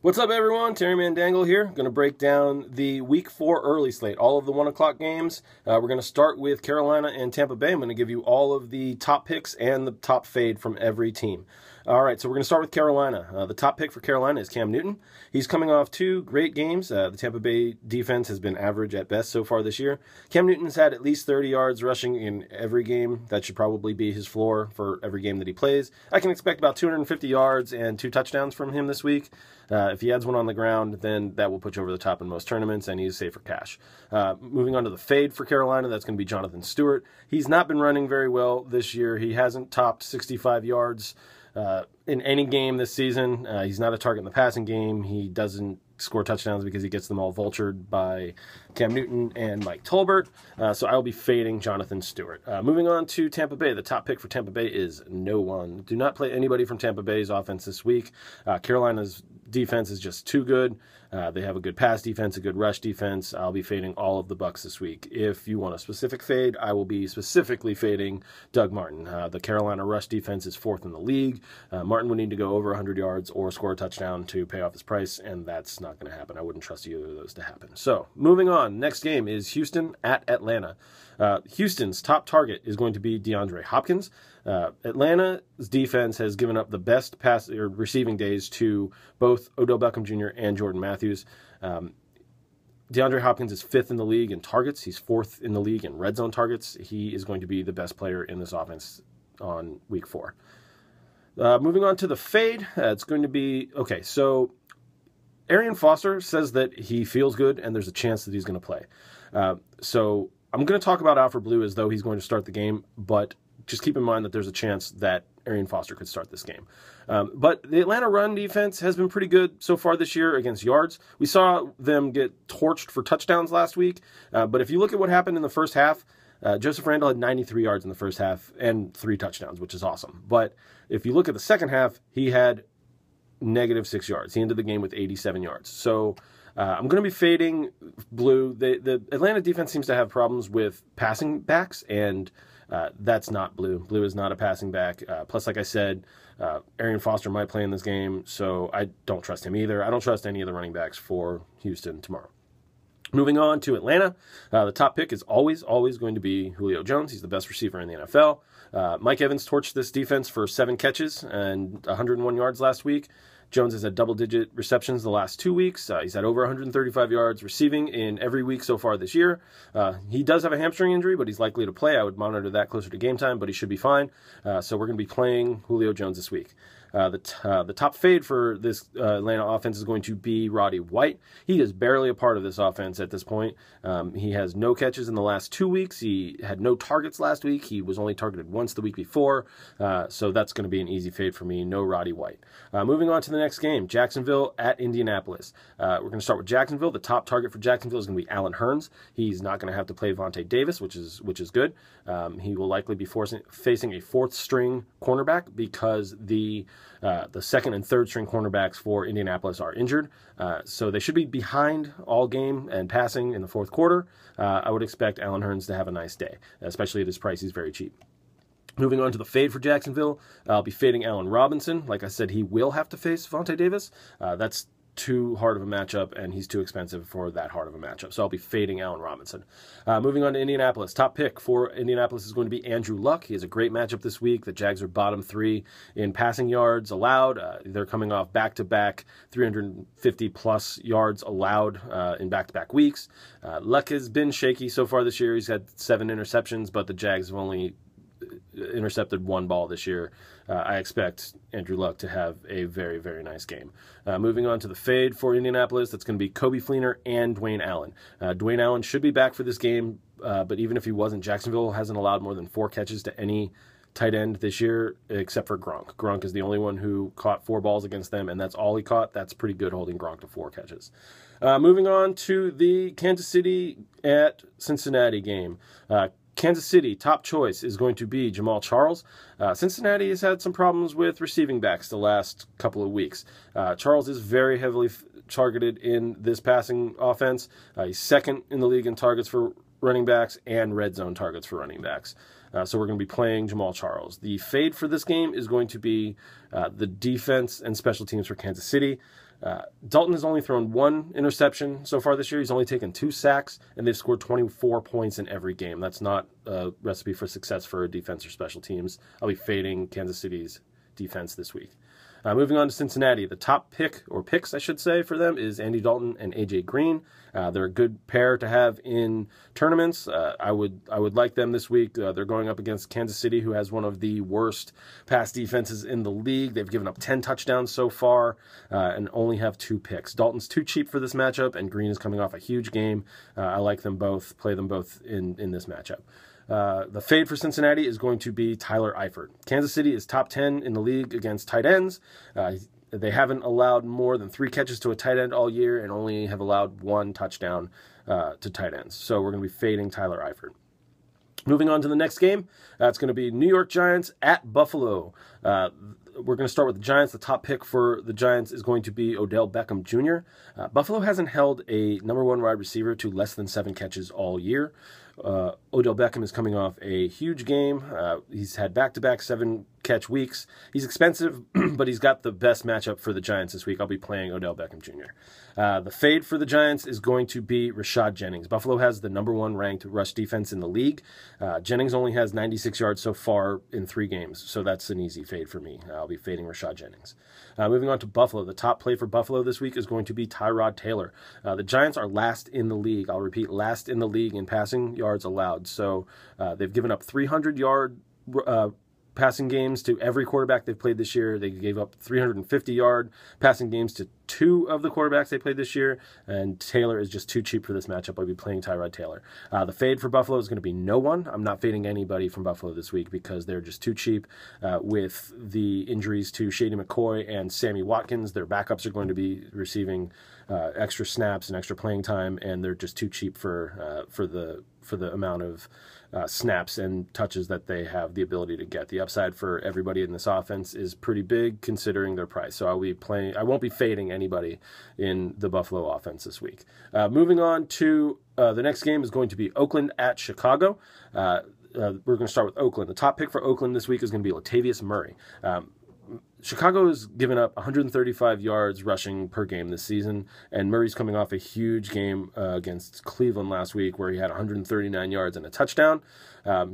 What's up, everyone? Terry Mandangle here. Going to break down the Week 4 early slate, all of the 1 o'clock games. We're going to start with Carolina and Tampa Bay. I'm going to give you all of the top picks and the top fade from every team. All right, so we're going to start with Carolina. The top pick for Carolina is Cam Newton. He's coming off 2 great games. The Tampa Bay defense has been average at best so far this year. Cam Newton's had at least 30 yards rushing in every game. That should probably be his floor for every game that he plays. I can expect about 250 yards and 2 touchdowns from him this week. If he adds one on the ground, then that will put you over the top in most tournaments, and he's safe for cash. Moving on to the fade for Carolina, that's going to be Jonathan Stewart. He's not been running very well this year. He hasn't topped 65 yards in any game this season. He's not a target in the passing game. He doesn't score touchdowns because he gets them all vultured by Cam Newton and Mike Tolbert. So I will be fading Jonathan Stewart. Moving on to Tampa Bay. The top pick for Tampa Bay is no one. Do not play anybody from Tampa Bay's offense this week. Carolina's defense is just too good. They have a good pass defense, a good rush defense. I'll be fading all of the Bucs this week. If you want a specific fade, I will be specifically fading Doug Martin. The Carolina rush defense is 4th in the league. Martin would need to go over 100 yards or score a touchdown to pay off his price, and that's not going to happen. I wouldn't trust either of those to happen. So, moving on. Next game is Houston at Atlanta. Houston's top target is going to be DeAndre Hopkins. Atlanta's defense has given up the best pass or receiving days to both Odell Beckham Jr. and Jordan Matthews. DeAndre Hopkins is 5th in the league in targets. He's 4th in the league in red zone targets. He is going to be the best player in this offense on Week 4. Moving on to the fade, it's going to be, okay, so Arian Foster says that he feels good and there's a chance that he's going to play. So I'm going to talk about Alfred Blue as though he's going to start the game, but just keep in mind that there's a chance that Arian Foster could start this game. But the Atlanta run defense has been pretty good so far this year against yards. We saw them get torched for touchdowns last week, but if you look at what happened in the first half, Joseph Randle had 93 yards in the first half and 3 touchdowns, which is awesome. But if you look at the second half, he had -6 yards. He ended the game with 87 yards. So I'm going to be fading Blue. The Atlanta defense seems to have problems with passing backs, and that's not Blue. Blue is not a passing back. Plus, like I said, Arian Foster might play in this game, so I don't trust him either. I don't trust any of the running backs for Houston tomorrow. Moving on to Atlanta, the top pick is always going to be Julio Jones. He's the best receiver in the NFL. Mike Evans torched this defense for 7 catches and 101 yards last week. Jones has had double-digit receptions the last 2 weeks. He's had over 135 yards receiving in every week so far this year. He does have a hamstring injury, but he's likely to play. I would monitor that closer to game time, but he should be fine. So we're going to be playing Julio Jones this week. The top fade for this Atlanta offense is going to be Roddy White. He is barely a part of this offense at this point. He has no catches in the last 2 weeks. He had no targets last week. He was only targeted once the week before. So that's going to be an easy fade for me. No Roddy White. Moving on to the next game, Jacksonville at Indianapolis. We're going to start with Jacksonville. The top target for Jacksonville is going to be Allen Hurns. He's not going to have to play Vontae Davis, which is good. He will likely be facing a 4th string cornerback because the 2nd and 3rd string cornerbacks for Indianapolis are injured. So they should be behind all game and passing in the 4th quarter. I would expect Allen Hurns to have a nice day, especially at his price. He's very cheap. Moving on to the fade for Jacksonville, I'll be fading Allen Robinson. Like I said, he will have to face Vontae Davis. That's too hard of a matchup, and he's too expensive for that hard of a matchup. So I'll be fading Allen Robinson. Moving on to Indianapolis. Top pick for Indianapolis is going to be Andrew Luck. He has a great matchup this week. The Jags are bottom 3 in passing yards allowed. They're coming off back-to-back 350-plus yards allowed in back-to-back weeks. Luck has been shaky so far this year. He's had 7 interceptions, but the Jags have only intercepted 1 ball this year. I expect Andrew Luck to have a very, very nice game. Moving on to the fade for Indianapolis, that's going to be Coby Fleener and Dwayne Allen. Dwayne Allen should be back for this game, but even if he wasn't, Jacksonville hasn't allowed more than 4 catches to any tight end this year, except for Gronk. Gronk is the only one who caught 4 balls against them, and that's all he caught. That's pretty good holding Gronk to 4 catches. Moving on to the Kansas City at Cincinnati game. Kansas City, top choice is going to be Jamaal Charles. Cincinnati has had some problems with receiving backs the last couple of weeks. Charles is very heavily targeted in this passing offense. He's 2nd in the league in targets for running backs and red zone targets for running backs. So we're going to be playing Jamaal Charles. The fade for this game is going to be the defense and special teams for Kansas City. Dalton has only thrown 1 interception so far this year. He's only taken 2 sacks, and they've scored 24 points in every game. That's not a recipe for success for defense or special teams. I'll be fading Kansas City's defense this week. Moving on to Cincinnati, the top pick, or picks I should say, for them is Andy Dalton and A.J. Green. They're a good pair to have in tournaments. I would like them this week. They're going up against Kansas City, who has one of the worst pass defenses in the league. They've given up 10 touchdowns so far and only have 2 picks. Dalton's too cheap for this matchup, and Green is coming off a huge game. I like them both, play them both in this matchup. The fade for Cincinnati is going to be Tyler Eifert. Kansas City is top 10 in the league against tight ends. They haven't allowed more than 3 catches to a tight end all year and only have allowed 1 touchdown to tight ends. So we're going to be fading Tyler Eifert. Moving on to the next game, it's going to be New York Giants at Buffalo. We're going to start with the Giants. The top pick for the Giants is going to be Odell Beckham Jr. Buffalo hasn't held a number 1 wide receiver to less than 7 catches all year. Odell Beckham is coming off a huge game. He's had back-to-back 7-catch weeks. He's expensive, but he's got the best matchup for the Giants this week. I'll be playing Odell Beckham Jr. The fade for the Giants is going to be Rashad Jennings. Buffalo has the number 1 ranked rush defense in the league. Jennings only has 96 yards so far in 3 games, so that's an easy fade for me. I'll be fading Rashad Jennings. Moving on to Buffalo. The top play for Buffalo this week is going to be Tyrod Taylor. The Giants are last in the league. I'll repeat, last in the league in passing yards allowed. So they've given up 300-yard passing games to every quarterback they've played this year. They gave up 350-yard passing games to 2 of the quarterbacks they played this year, and Taylor is just too cheap for this matchup. I'll be playing Tyrod Taylor. The fade for Buffalo is going to be no one. I'm not fading anybody from Buffalo this week because they're just too cheap. With the injuries to Shady McCoy and Sammy Watkins, their backups are going to be receiving extra snaps and extra playing time, and they're just too cheap for the amount of snaps and touches that they have the ability to get. The upside for everybody in this offense is pretty big considering their price. So I won't be fading anybody in the Buffalo offense this week. Moving on to the next game is going to be Oakland at Chicago. We're going to start with Oakland. The top pick for Oakland this week is going to be Latavius Murray. Chicago has given up 135 yards rushing per game this season, and Murray's coming off a huge game against Cleveland last week where he had 139 yards and a touchdown.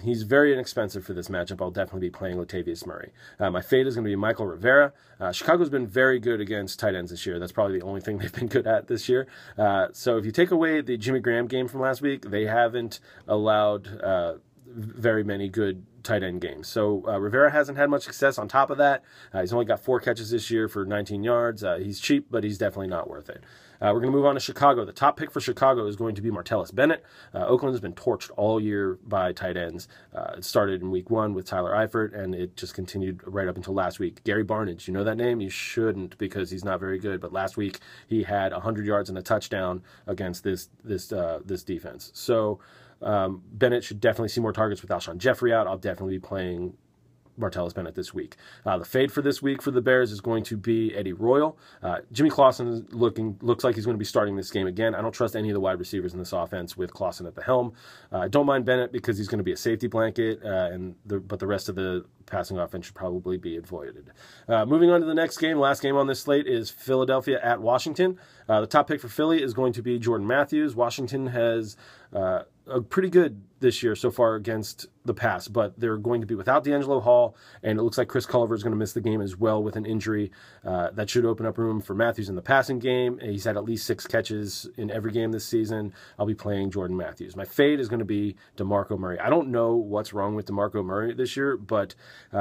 He's very inexpensive for this matchup. I'll definitely be playing Latavius Murray. My fade is going to be Michael Rivera. Chicago's been very good against tight ends this year. That's probably the only thing they've been good at this year. So if you take away the Jimmy Graham game from last week, they haven't allowed very many good tight end games. So Rivera hasn't had much success on top of that. He's only got 4 catches this year for 19 yards. He's cheap, but he's definitely not worth it. We're going to move on to Chicago. The top pick for Chicago is going to be Martellus Bennett. Oakland has been torched all year by tight ends. It started in week 1 with Tyler Eifert, and it just continued right up until last week. Gary Barnidge, you know that name? You shouldn't because he's not very good. But last week he had 100 yards and a touchdown against this defense. So Bennett should definitely see more targets with Alshon Jeffrey out. I'll definitely be playing Martellus Bennett this week. The fade for this week for the Bears is going to be Eddie Royal. Jimmy Clausen looks like he's going to be starting this game again. I don't trust any of the wide receivers in this offense with Clausen at the helm. I don't mind Bennett because he's going to be a safety blanket, but the rest of the passing offense should probably be avoided. Moving on to the next game, last game on this slate is Philadelphia at Washington. The top pick for Philly is going to be Jordan Matthews. Washington has pretty good this year so far against the pass, but they're going to be without D'Angelo Hall, and it looks like Chris Culliver is going to miss the game as well with an injury. That should open up room for Matthews in the passing game. He's had at least 6 catches in every game this season. I'll be playing Jordan Matthews. My fade is going to be DeMarco Murray. I don't know what's wrong with DeMarco Murray this year, but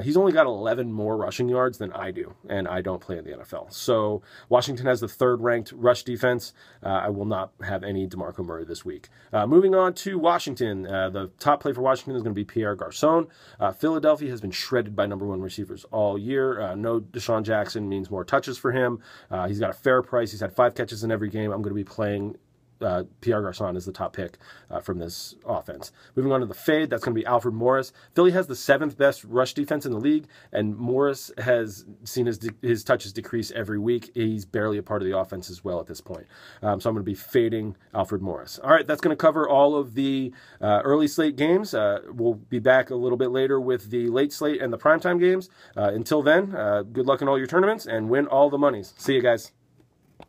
he's only got 11 more rushing yards than I do, and I don't play in the NFL. So Washington has the 3rd ranked rush defense. I will not have any DeMarco Murray this week. Moving on to Washington. The top play for Washington is going to be Pierre Garçon. Philadelphia has been shredded by number 1 receivers all year. No Deshaun Jackson means more touches for him. He's got a fair price. He's had 5 catches in every game. I'm going to be playing Pierre Garçon is the top pick from this offense. Moving on to the fade, that's going to be Alfred Morris. Philly has the 7th best rush defense in the league, and Morris has seen his touches decrease every week. He's barely a part of the offense as well at this point. So I'm going to be fading Alfred Morris. All right, that's going to cover all of the early slate games. We'll be back a little bit later with the late slate and the primetime games. Until then, good luck in all your tournaments and win all the monies. See you guys.